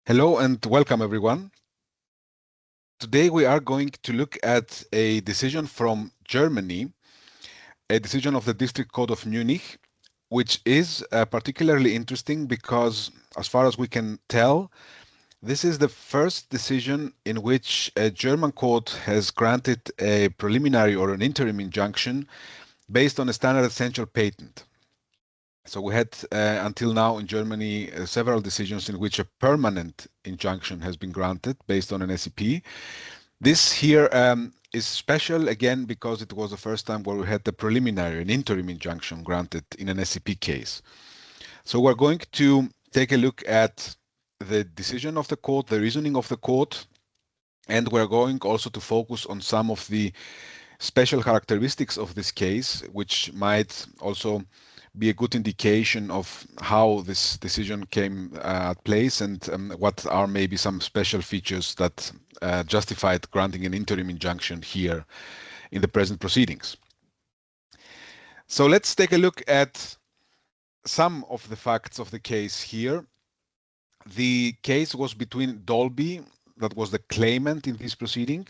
Hello and welcome everyone. Today we are going to look at a decision from Germany, a decision of the District Court of Munich, which is particularly interesting because, as far as we can tell, this is the first decision in which a German court has granted a preliminary or an interim injunction based on a standard essential patent. So we had until now in Germany several decisions in which a permanent injunction has been granted based on an SEP. This here is special again because it was the first time where we had the preliminary, an interim injunction granted in an SEP case. So we're going to take a look at the decision of the court, the reasoning of the court, and we're going also to focus on some of the special characteristics of this case, which might also be a good indication of how this decision came at place and what are maybe some special features that justified granting an interim injunction here in the present proceedings. So let's take a look at some of the facts of the case here. The case was between Dolby, that was the claimant in this proceeding,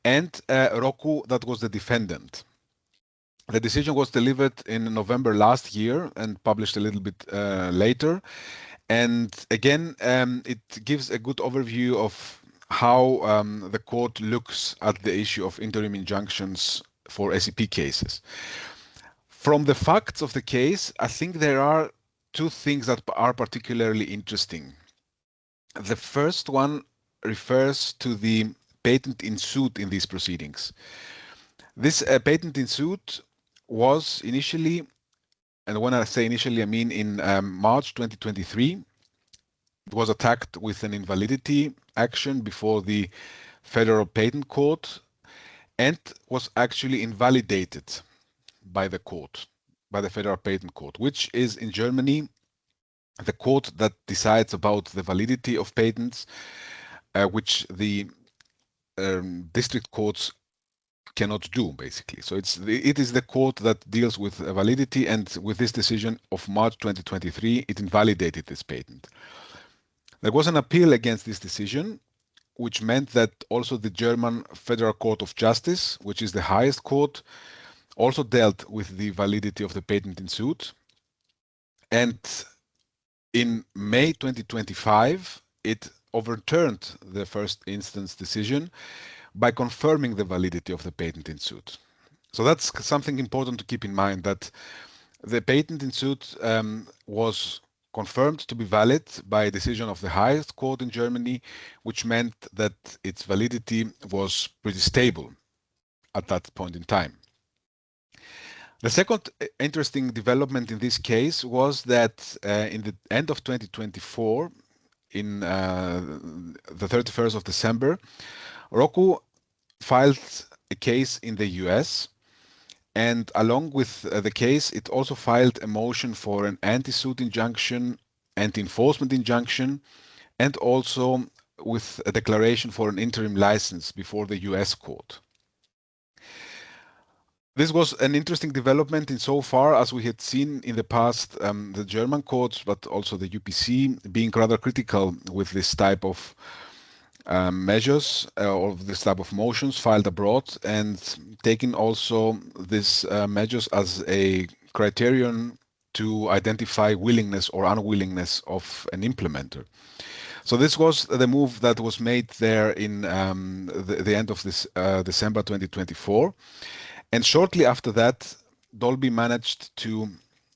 and Roku, that was the defendant. The decision was delivered in November last year and published a little bit later. And again, it gives a good overview of how the court looks at the issue of interim injunctions for SEP cases. From the facts of the case, I think there are two things that are particularly interesting. The first one refers to the patent in suit in these proceedings. This patent in suit was initially, and when I say initially, I mean in March 2023, it was attacked with an invalidity action before the Federal Patent Court and was actually invalidated by the court, by the Federal Patent Court, which is in Germany the court that decides about the validity of patents, which the district courts cannot do, basically. So it is the court that deals with validity, and with this decision of March 2023, it invalidated this patent. There was an appeal against this decision, which meant that also the German Federal Court of Justice, which is the highest court, also dealt with the validity of the patent in suit. And in May 2025, it overturned the first instance decision by confirming the validity of the patent in suit. So that's something important to keep in mind, that the patent in suit was confirmed to be valid by a decision of the highest court in Germany, which meant that its validity was pretty stable at that point in time. The second interesting development in this case was that in the end of 2024, in the 31st of December, Roku filed a case in the US, and along with the case, it also filed a motion for an anti-suit injunction, anti-enforcement injunction, and also with a declaration for an interim license before the US court. This was an interesting development insofar as we had seen in the past the German courts, but also the UPC, being rather critical with this type of measures or this type of motions filed abroad, and taking also these measures as a criterion to identify willingness or unwillingness of an implementer. So this was the move that was made there in the end of this December 2024. And shortly after that, Dolby managed to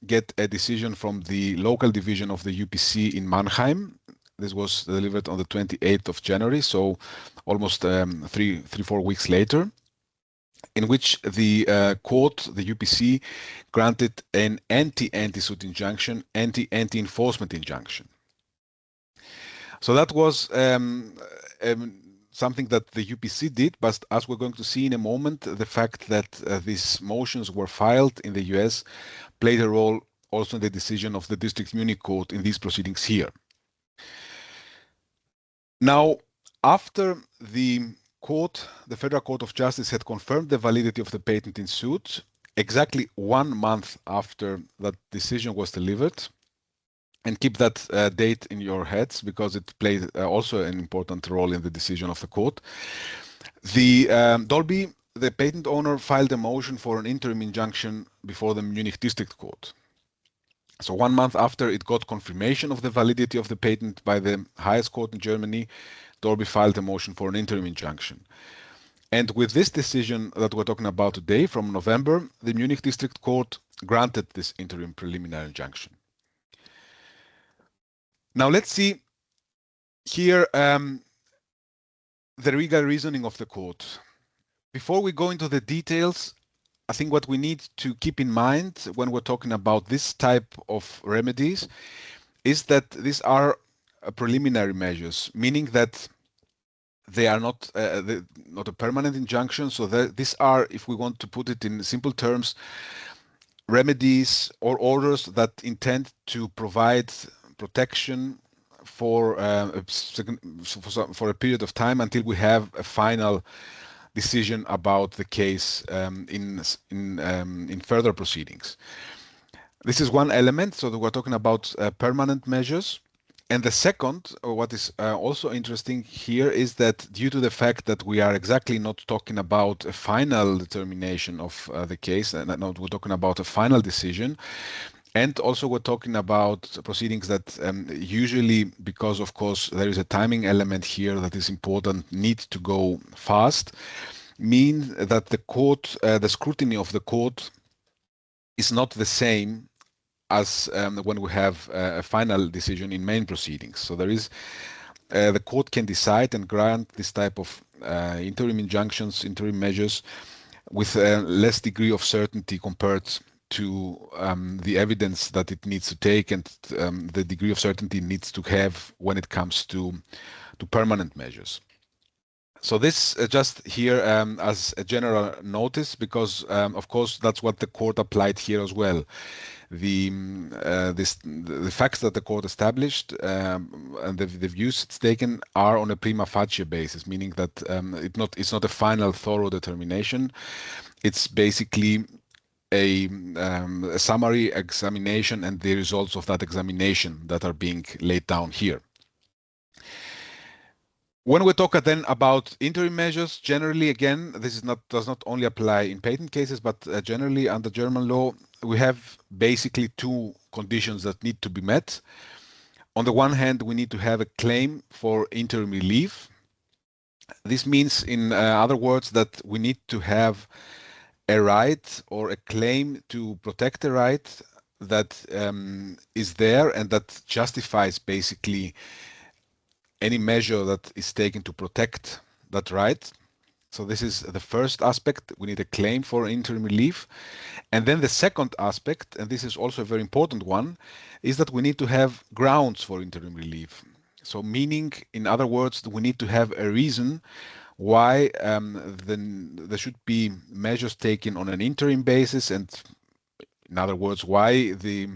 get a decision from the local division of the UPC in Mannheim. This was delivered on the 28th of January, so almost 4 weeks later, in which the court, the UPC, granted an anti-suit injunction, anti-enforcement injunction. So that was something that the UPC did, but as we're going to see in a moment, the fact that these motions were filed in the US played a role also in the decision of the District Munich Court in these proceedings here. Now, after the court, the Federal Court of Justice, had confirmed the validity of the patent in suit, exactly 1 month after that decision was delivered, And keep that date in your heads because it played also an important role in the decision of the court. The Dolby, the patent owner, filed a motion for an interim injunction before the Munich District Court. So 1 month after it got confirmation of the validity of the patent by the highest court in Germany, Dolby filed a motion for an interim injunction. And with this decision that we're talking about today from November, the Munich District Court granted this interim preliminary injunction. Now let's see here the legal reasoning of the court. Before we go into the details, I think what we need to keep in mind when we're talking about this type of remedies is that these are preliminary measures, meaning that they are not a permanent injunction. So these are, if we want to put it in simple terms, remedies or orders that intend to provide protection for a period of time until we have a final decision about the case in further proceedings. This is one element, so that we're talking about permanent measures. And the second, what is also interesting here, is that due to the fact that we are exactly not talking about a final determination of the case, and not we're talking about a final decision, and also we're talking about proceedings that usually, because of course there is a timing element here that is important, need to go fast, mean that the court, the scrutiny of the court is not the same as when we have a final decision in main proceedings. So there is, the court can decide and grant this type of interim injunctions, interim measures with a less degree of certainty compared to the evidence that it needs to take and the degree of certainty it needs to have when it comes to permanent measures. So this just here as a general notice, because of course that's what the court applied here as well. The facts that the court established and the views it's taken are on a prima facie basis, meaning that it's not a final thorough determination. It's basically a summary examination and the results of that examination that are being laid down here. When we talk then about interim measures, generally, again, this does not only apply in patent cases, but generally under German law, we have basically two conditions that need to be met. On the one hand, we need to have a claim for interim relief. This means, in other words, that we need to have a right or a claim to protect a right that is there and that justifies basically any measure that is taken to protect that right. So this is the first aspect. We need a claim for interim relief. And then the second aspect, and this is also a very important one, is that we need to have grounds for interim relief. So meaning, in other words, we need to have a reason why there should be measures taken on an interim basis, and in other words, why the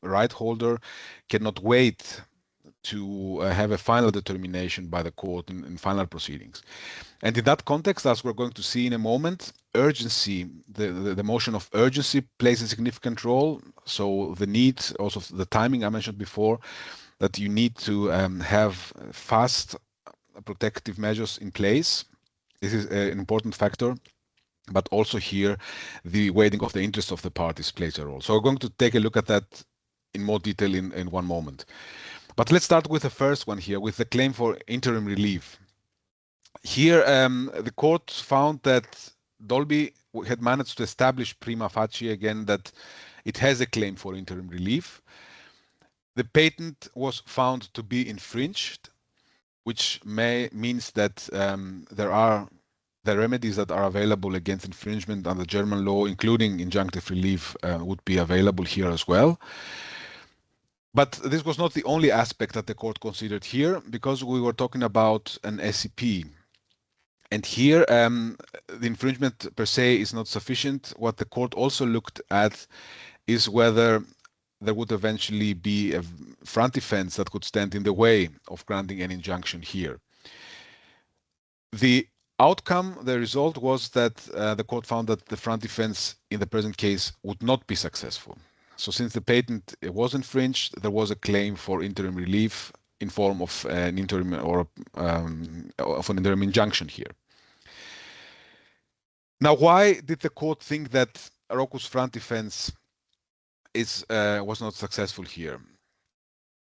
right holder cannot wait to have a final determination by the court in final proceedings. And in that context, as we're going to see in a moment, urgency, the motion of urgency plays a significant role. So the need, also the timing I mentioned before, that you need to have fast protective measures in place. This is an important factor. But also here, the weighting of the interest of the parties plays a role. So we're going to take a look at that in more detail in one moment. But let's start with the first one here, with the claim for interim relief. Here, the court found that Dolby had managed to establish prima facie again that it has a claim for interim relief. The patent was found to be infringed, which means that the remedies that are available against infringement under German law, including injunctive relief, would be available here as well. But this was not the only aspect that the court considered here, because we were talking about an SCP. And here, the infringement per se is not sufficient. What the court also looked at is whether there would eventually be a front defense that could stand in the way of granting an injunction here. The outcome, the result was that the court found that the front defense in the present case would not be successful. So since the patent was infringed, there was a claim for interim relief in form of an interim or of an interim injunction here. Now, why did the court think that Roku's front defense was not successful here?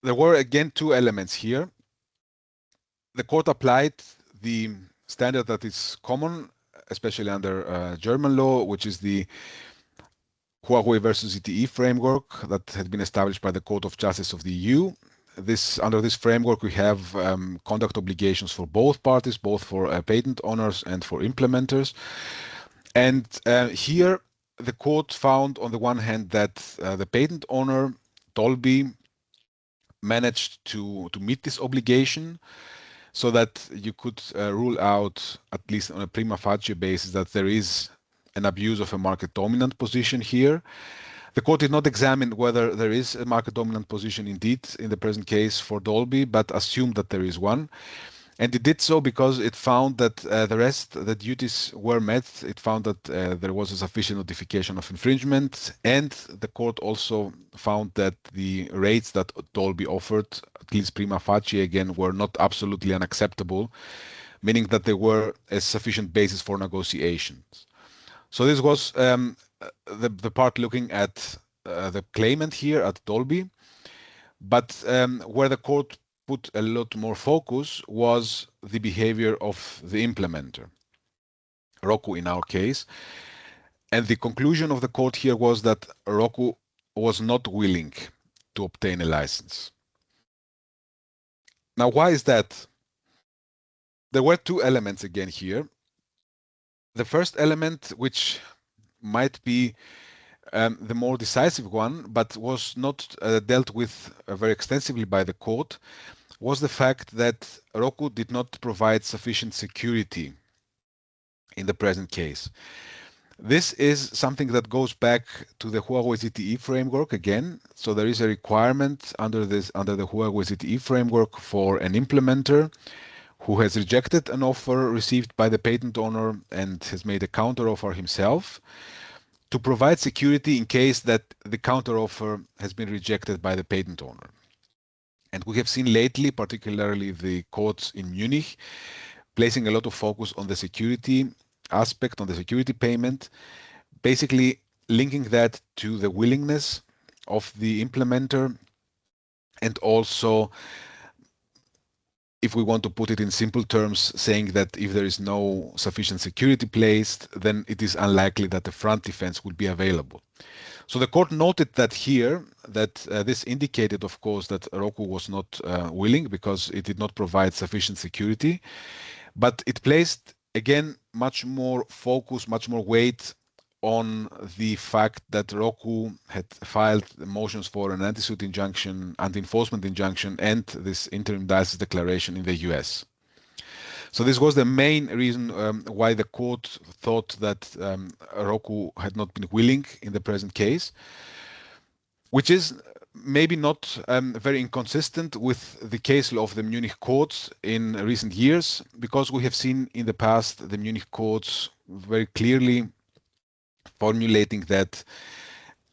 There were again two elements here. The court applied the standard that is common, especially under German law, which is the Huawei versus ZTE framework that had been established by the Court of Justice of the EU. Under this framework, we have conduct obligations for both parties, both for patent owners and for implementers. And here, the court found, on the one hand, that the patent owner, Dolby, managed to meet this obligation, so that you could rule out, at least on a prima facie basis, that there is an abuse of a market dominant position here. The court did not examine whether there is a market dominant position indeed in the present case for Dolby, but assumed that there is one. And it did so because it found that the duties were met. It found that there was a sufficient notification of infringement, and the court also found that the rates that Dolby offered, at least prima facie again, were not absolutely unacceptable, meaning that there were a sufficient basis for negotiations. So this was the part looking at the claimant here at Dolby, but where the court put a lot more focus was the behavior of the implementer, Roku in our case. And the conclusion of the court here was that Roku was not willing to obtain a license. Now, why is that? There were two elements again here. The first element, which might be the more decisive one, but was not dealt with very extensively by the court, was the fact that Roku did not provide sufficient security in the present case. This is something that goes back to the Huawei ZTE framework again. So there is a requirement under the Huawei ZTE framework for an implementer who has rejected an offer received by the patent owner and has made a counteroffer himself to provide security in case that the counteroffer has been rejected by the patent owner. And we have seen lately, particularly the courts in Munich, placing a lot of focus on the security aspect, on the security payment, basically linking that to the willingness of the implementer, and also, if we want to put it in simple terms, saying that if there is no sufficient security placed, then it is unlikely that the front defense will be available. So the court noted that here, that this indicated, of course, that Roku was not willing because it did not provide sufficient security, but it placed, again, much more focus, much more weight on the fact that Roku had filed motions for an anti-suit injunction, anti-enforcement injunction, and this interim license declaration in the US. So this was the main reason why the court thought that Roku had not been willing in the present case, which is maybe not very inconsistent with the case law of the Munich courts in recent years, because we have seen in the past the Munich courts very clearly formulating that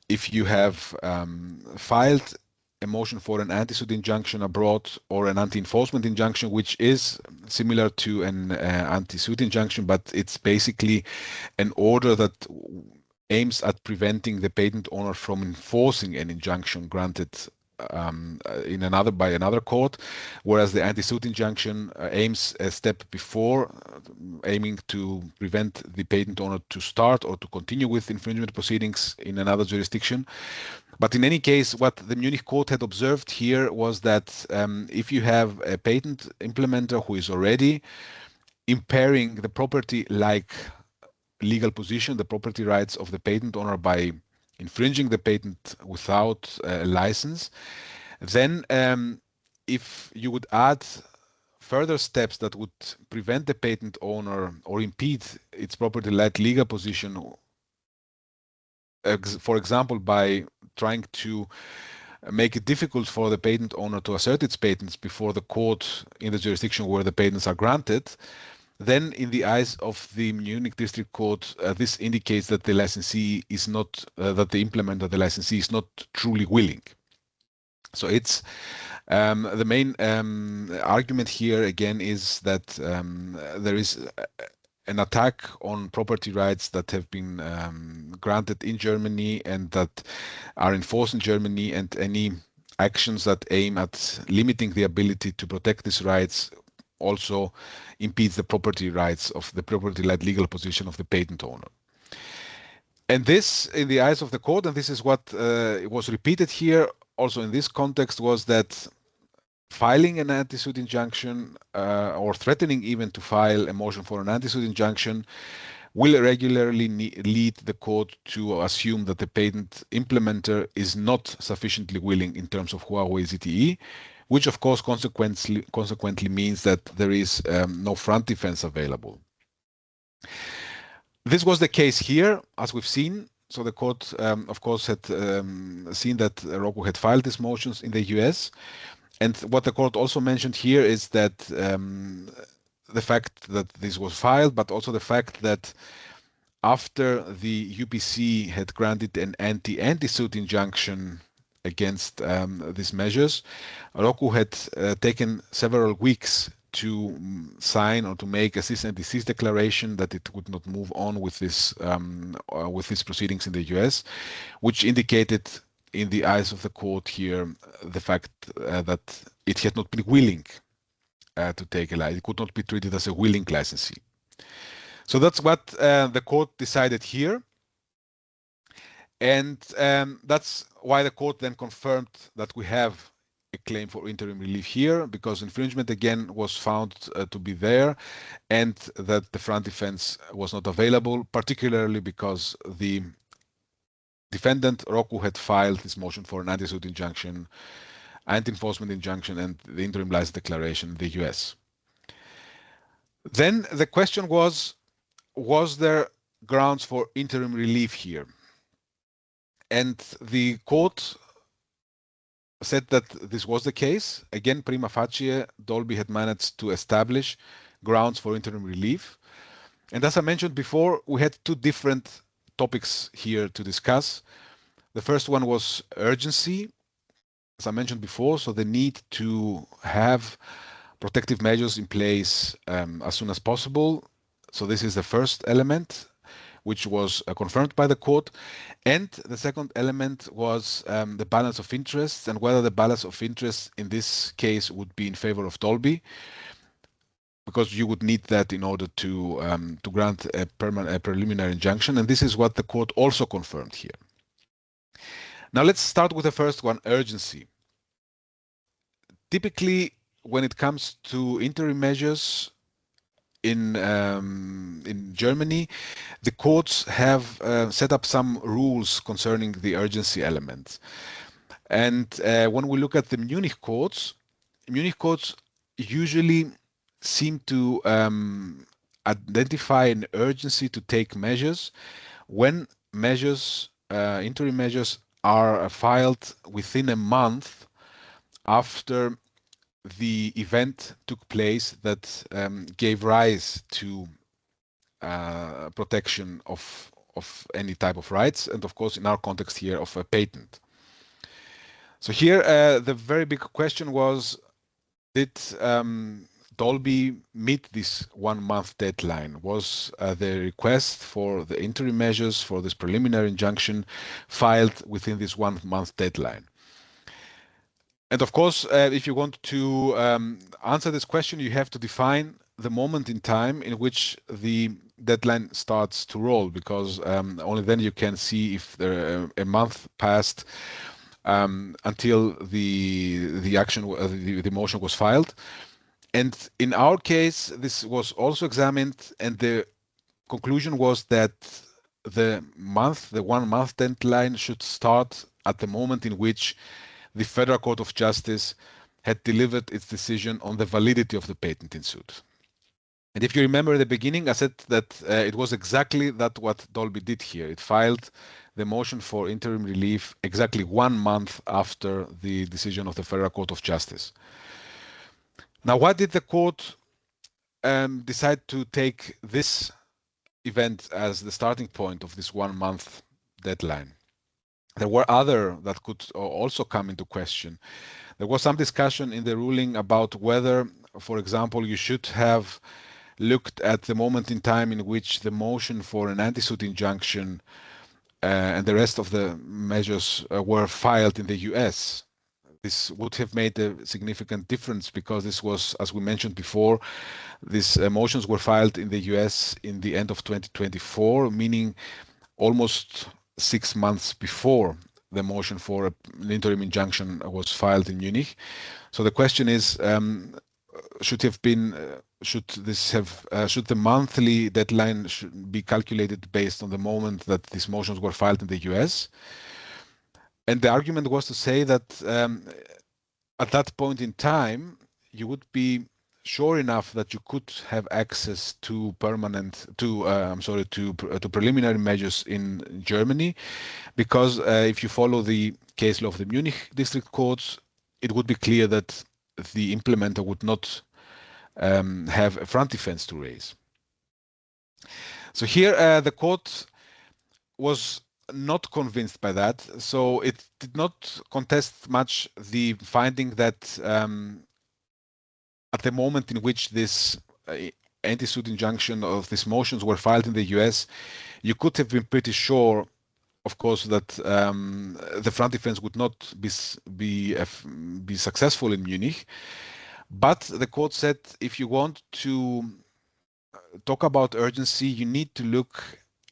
if you have filed a motion for an anti-suit injunction abroad or an anti-enforcement injunction, which is similar to an anti-suit injunction, but it's basically an order that aims at preventing the patent owner from enforcing an injunction granted by another court, whereas the anti-suit injunction aims a step before, aiming to prevent the patent owner to start or to continue with infringement proceedings in another jurisdiction. But in any case, what the Munich court had observed here was that if you have a patent implementer who is already impairing the property-like legal position, the property rights of the patent owner by infringing the patent without a license, then if you would add further steps that would prevent the patent owner or impede its property-like legal position, for example, by trying to make it difficult for the patent owner to assert its patents before the court in the jurisdiction where the patents are granted, then in the eyes of the Munich District Court, this indicates that the licensee is not, that the implementer, the licensee, is not truly willing. So it's the main argument here again is that there is an attack on property rights that have been granted in Germany and that are enforced in Germany, and any actions that aim at limiting the ability to protect these rights also impedes the property rights of the property right legal position of the patent owner. And this, in the eyes of the court, and this is what was repeated here also in this context, was that filing an anti-suit injunction or threatening even to file a motion for an anti-suit injunction will regularly lead the court to assume that the patent implementer is not sufficiently willing in terms of Huawei ZTE, which of course consequently means that there is no front defense available. This was the case here, as we've seen. So the court, of course, had seen that Roku had filed these motions in the US. And what the court also mentioned here is that the fact that this was filed, but also the fact that after the UPC had granted an anti-suit injunction against these measures, Roku had taken several weeks to sign or to make a cease and desist declaration that it would not move on with this with these proceedings in the US, which indicated in the eyes of the court here the fact that it had not been willing to take a license. It could not be treated as a willing licensee. So that's what the court decided here. And that's why the court then confirmed that we have a claim for interim relief here, because infringement again was found to be there, and that the front defense was not available, particularly because the defendant Roku had filed this motion for an anti-suit injunction, anti-enforcement injunction, and the interim license declaration in the US. Then the question was there grounds for interim relief here? And the court said that this was the case. Again, prima facie, Dolby had managed to establish grounds for interim relief. And as I mentioned before, we had two different topics here to discuss. The first one was urgency, as I mentioned before, so the need to have protective measures in place as soon as possible. So this is the first element, which was confirmed by the court. And the second element was the balance of interests, and whether the balance of interests in this case would be in favor of Dolby, because you would need that in order to grant a preliminary injunction. And this is what the court also confirmed here. Now let's start with the first one, urgency. Typically, when it comes to interim measures in Germany, the courts have set up some rules concerning the urgency element. And when we look at the Munich courts usually seem to identify an urgency to take measures when measures, interim measures, are filed within a month after the event took place that gave rise to protection of any type of rights, and of course in our context here of a patent. So here the very big question was, did Dolby meet this 1 month deadline? Was the request for the interim measures for this preliminary injunction filed within this 1 month deadline? And of course, if you want to answer this question, you have to define the moment in time in which the deadline starts to roll, because only then you can see if there a month passed until the action, the motion was filed. And in our case, this was also examined, and the conclusion was that the 1 month deadline should start at the moment in which the Federal Court of Justice had delivered its decision on the validity of the patent in suit. And if you remember at the beginning, I said that it was exactly that what Dolby did here. It filed the motion for interim relief exactly 1 month after the decision of the Federal Court of Justice. Now, what did the court decide to take this event as the starting point of this 1 month deadline. There were other that could also come into question. There was some discussion in the ruling about whether, for example, you should have looked at the moment in time in which the motion for an anti-suit injunction and the rest of the measures were filed in the US. This would have made a significant difference because this was, as we mentioned before, these motions were filed in the US in the end of 2024, meaning almost 6 months before the motion for an interim injunction was filed in Munich. So the question is, should the monthly deadline be calculated based on the moment that these motions were filed in the US? And the argument was to say that at that point in time, you would be sure enough that you could have access to preliminary measures in Germany, because if you follow the case law of the Munich district courts, it would be clear that the implementer would not have a front defense to raise. So here the court was not convinced by that, so it did not contest much the finding that at the moment in which this anti-suit injunction of these motions were filed in the US, you could have been pretty sure, of course, that the front defense would not be successful in Munich. But the court said, if you want to talk about urgency, you need to look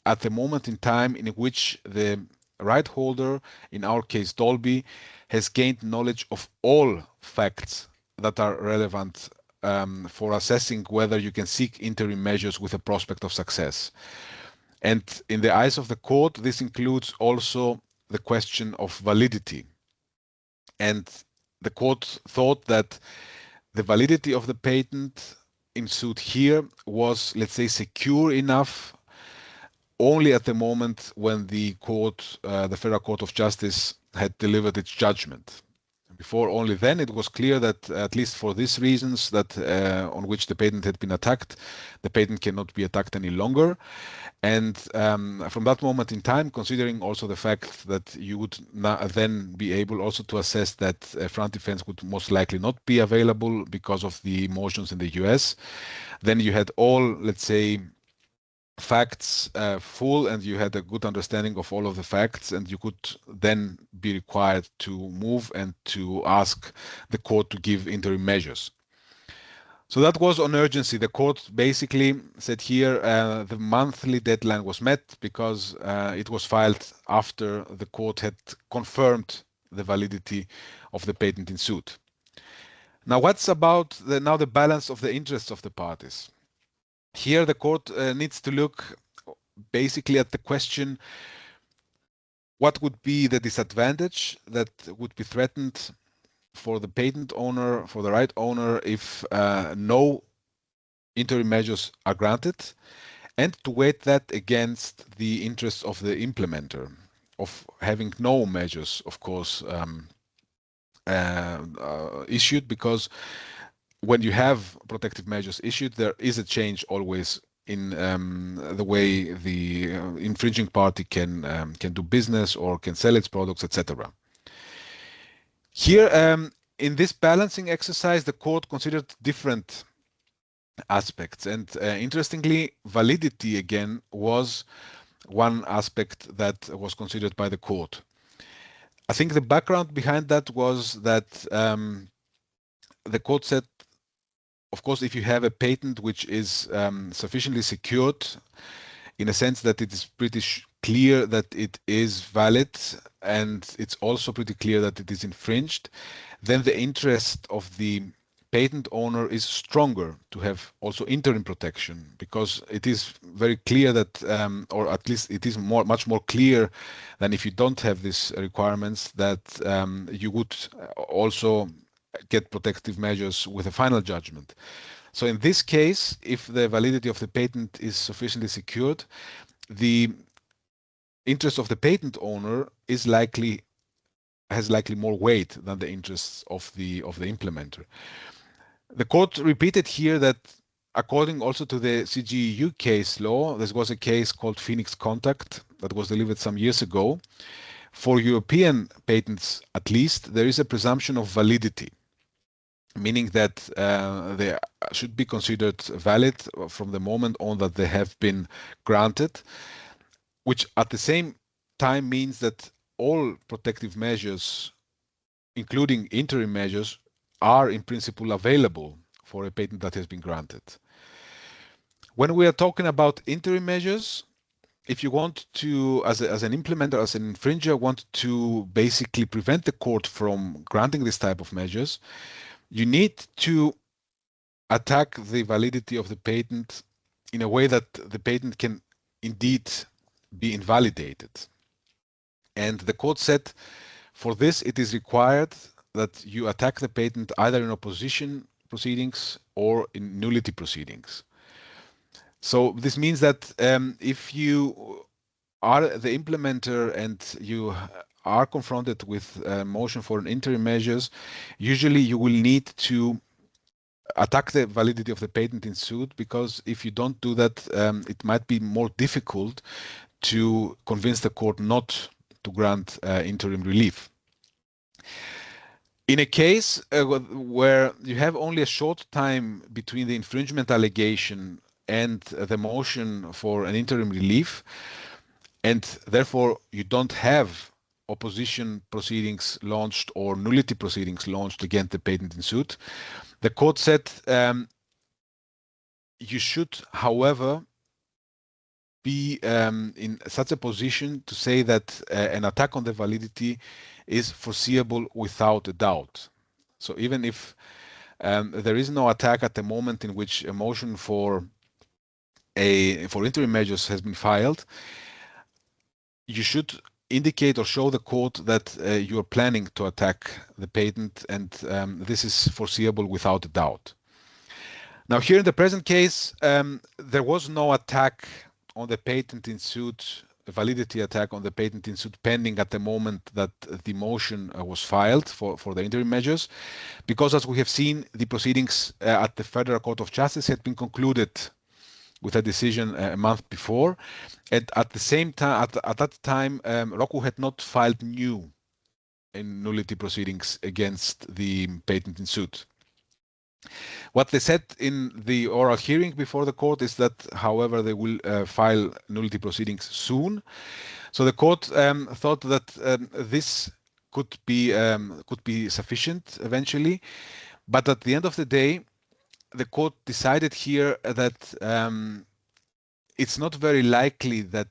at the moment in time in which the right holder, in our case Dolby, has gained knowledge of all facts that are relevant for assessing whether you can seek interim measures with a prospect of success. And in the eyes of the court, this includes also the question of validity. And the court thought that the validity of the patent in suit here was, let's say, secure enough only at the moment when the court, the Federal Court of Justice, had delivered its judgment. Before, only then it was clear that, at least for these reasons that on which the patent had been attacked, the patent cannot be attacked any longer. And from that moment in time, considering also the fact that you would then be able also to assess that front defense would most likely not be available because of the motions in the US, then you had all, let's say, facts full, and you had a good understanding of all of the facts, and you could then be required to move and to ask the court to give interim measures. So that was on urgency. The court basically said here the monthly deadline was met because it was filed after the court had confirmed the validity of the patent in suit. Now, what's about the balance of the interests of the parties? Here, the court needs to look basically at the question, what would be the disadvantage that would be threatened for the patent owner, for the right owner, if no interim measures are granted, and to weight that against the interests of the implementer of having no measures, of course, issued, because when you have protective measures issued, there is a change always in the way the infringing party can do business or can sell its products, etc. Here, in this balancing exercise, the court considered different aspects, and interestingly, validity again was one aspect that was considered by the court. I think the background behind that was that the court said, of course, if you have a patent which is sufficiently secured, in a sense that it is pretty clear that it is valid, and it's also pretty clear that it is infringed, then the interest of the patent owner is stronger to have also interim protection, because it is very clear that, or at least it is much more clear than if you don't have these requirements, that you would also get protective measures with a final judgment. So in this case, if the validity of the patent is sufficiently secured, the interest of the patent owner has likely more weight than the interests of the implementer. The court repeated here that according also to the CGEU case law, there was a case called Phoenix Contact that was delivered some years ago. For European patents, at least, there is a presumption of validity, meaning that they should be considered valid from the moment on that they have been granted, which at the same time means that all protective measures, including interim measures, are in principle available for a patent that has been granted. When we are talking about interim measures, if you want to, as an implementer, as an infringer, want to basically prevent the court from granting this type of measures, you need to attack the validity of the patent in a way that the patent can indeed be invalidated. And the court said for this, it is required that you attack the patent either in opposition proceedings or in nullity proceedings. So this means that if you are the implementer and you are confronted with a motion for an interim measures, usually you will need to attack the validity of the patent in suit, because if you don't do that, it might be more difficult to convince the court not to grant interim relief. In a case where you have only a short time between the infringement allegation and the motion for an interim relief, and therefore you don't have opposition proceedings launched or nullity proceedings launched against the patent in suit, the court said you should, however, be in such a position to say that an attack on the validity is foreseeable without a doubt. So even if there is no attack at the moment in which a motion for interim measures has been filed, you should indicate or show the court that you are planning to attack the patent, and this is foreseeable without a doubt. Now, here in the present case, there was no attack on the patent in suit, a validity attack on the patent in suit pending at the moment that the motion was filed for the interim measures, because as we have seen, the proceedings at the Federal Court of Justice had been concluded with a decision a month before, and at the same time, at that time, Roku had not filed new nullity proceedings against the patent in suit. What they said in the oral hearing before the court is that, however, they will file nullity proceedings soon. So the court thought that this could be sufficient eventually, but at the end of the day, the court decided here that it's not very likely that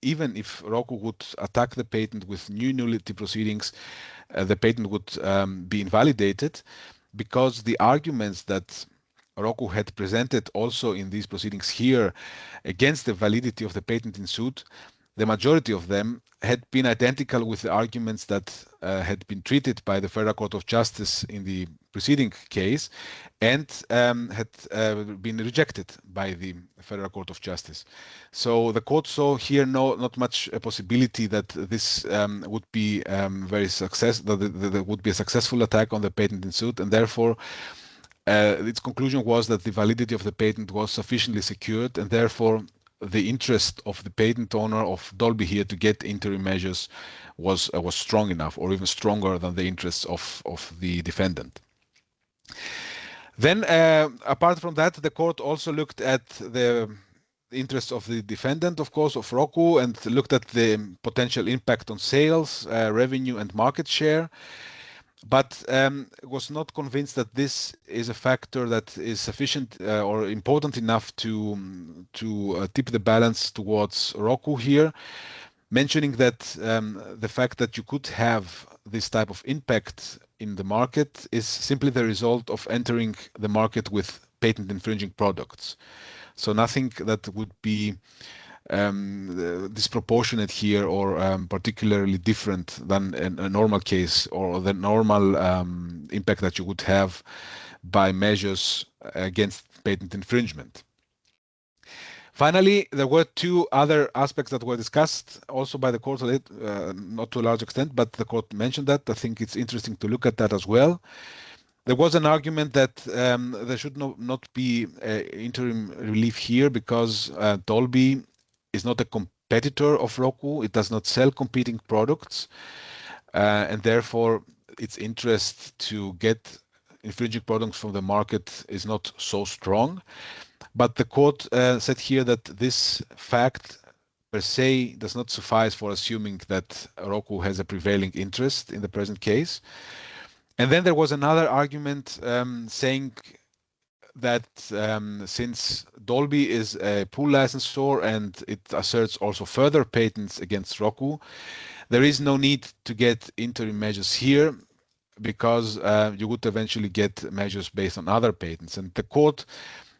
even if Roku would attack the patent with new nullity proceedings, the patent would be invalidated, because the arguments that Roku had presented also in these proceedings here against the validity of the patent in suit, the majority of them had been identical with the arguments that had been treated by the Federal Court of Justice in the preceding case, and had been rejected by the Federal Court of Justice. So the court saw here not much a possibility that this would be that there would be a successful attack on the patent in suit, and therefore its conclusion was that the validity of the patent was sufficiently secured, and therefore the interest of the patent owner of Dolby here to get interim measures was strong enough, or even stronger than the interests of the defendant. Then, apart from that, the court also looked at the interests of the defendant, of course, of Roku, and looked at the potential impact on sales, revenue, and market share, but was not convinced that this is a factor that is sufficient or important enough to tip the balance towards Roku here, mentioning that the fact that you could have this type of impact in the market is simply the result of entering the market with patent infringing products. So nothing that would be disproportionate here or particularly different than a normal case, or the normal impact that you would have by measures against patent infringement. Finally, there were two other aspects that were discussed also by the court, not to a large extent, but the court mentioned that. I think it's interesting to look at that as well. There was an argument that there should not be interim relief here because Dolby is not a competitor of Roku. It does not sell competing products, and therefore its interest to get infringing products from the market is not so strong. But the court said here that this fact per se does not suffice for assuming that Roku has a prevailing interest in the present case. And then there was another argument saying that since Dolby is a pool licensor and it asserts also further patents against Roku, there is no need to get interim measures here because you would eventually get measures based on other patents. And the court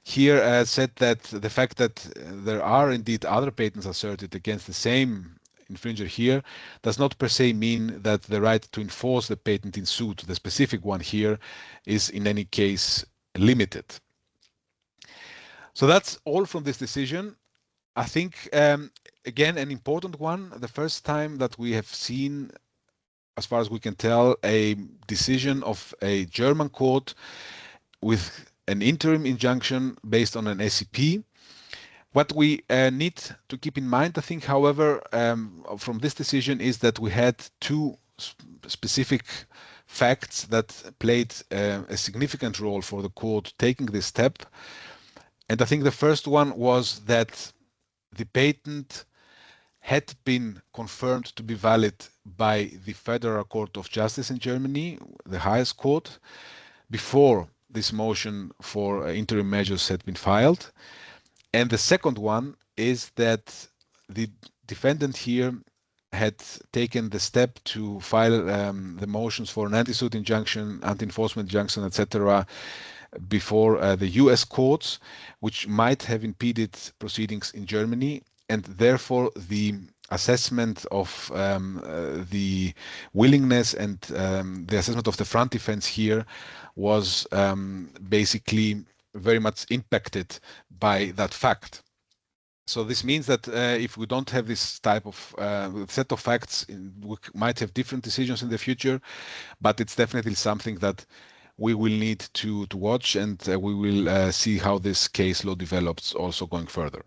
here said that the fact that there are indeed other patents asserted against the same infringer here does not per se mean that the right to enforce the patent in suit, the specific one here, is in any case limited. So that's all from this decision. I think, again, an important one, the first time that we have seen, as far as we can tell, a decision of a German court with an interim injunction based on an SCP. What we need to keep in mind, I think, however, from this decision is that we had two specific facts that played a significant role for the court taking this step. And I think the first one was that the patent had been confirmed to be valid by the Federal Court of Justice in Germany, the highest court, before this motion for interim measures had been filed. And the second one is that the defendant here had taken the step to file the motions for an anti-suit injunction, anti-enforcement injunction, etc., before the US courts, which might have impeded proceedings in Germany, and therefore the assessment of the willingness and the assessment of the front defense here was basically very much impacted by that fact. So this means that if we don't have this type of set of facts, we might have different decisions in the future, but it's definitely something that we will need to watch, and we will see how this case law develops also going further.